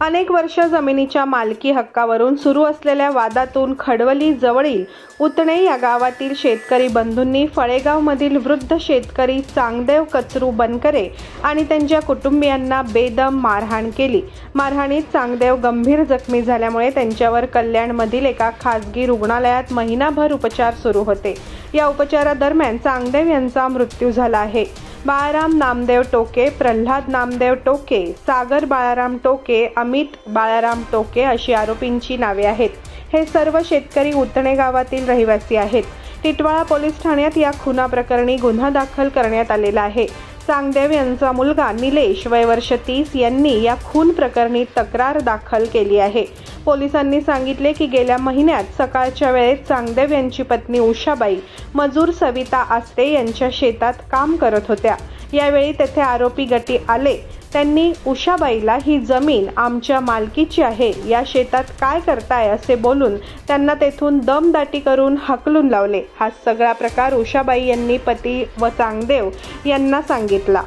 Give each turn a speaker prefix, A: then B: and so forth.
A: अनेक वर्ष जमिनीच्या मालकी हक्कावरून सुरू असलेल्या वादातून खडवली जवळील उतणे या गावातील शेतकरी बंधूंनी फळेगावमधील वृद्ध शेतकरी चांगदेव कचरू बनकरे आणि त्यांच्या कुटुंबियांना बेदम मारहाण केली। मारहाणीत चांगदेव गंभीर जखमी झाल्यामुळे त्यांच्यावर कल्याणमधील एका खासगी रुग्णालयात महिनाभर उपचार सुरू होते। या उपचारादरम्यान चांगदेव यांचा मृत्यू झाला आहे। बाळाराम नामदेव टोके, प्रल्हाद नामदेव टोके, सागर बाळाराम टोके, अमित बाळाराम टोके अशी आरोपींची नावे आहेत। हे सर्व शेतकरी उतणे गावातील रहिवासी आहेत। टिटवाळा पोलीस ठाण्यात या खुनाप्रकरणी गुन्हा दाखल करण्यात आलेला आहे। चांगदेव यांचा मुलगा निलेश वय वर्ष 30 यांनी या खून प्रकरणी तक्रार दाखल केली आहे। पोलिसांनी सांगितले की गेल्या महिन्यात सकाळच्या वेळेत चांगदेव यांची पत्नी उषाबाई मजूर सविता आस्ते यांच्या शेतात काम करत होत्या। यावेळी तेथे आरोपी गटी आले। त्यांनी उषाबाईला ही जमीन आमच्या मालकीची आहे, या शेतात काय करताय असे बोलून त्यांना तेथून दमदाटी करून हकलून लावले। हा सगळा प्रकार उषाबाई यांनी पती व चांगदेव यांना सांगितला।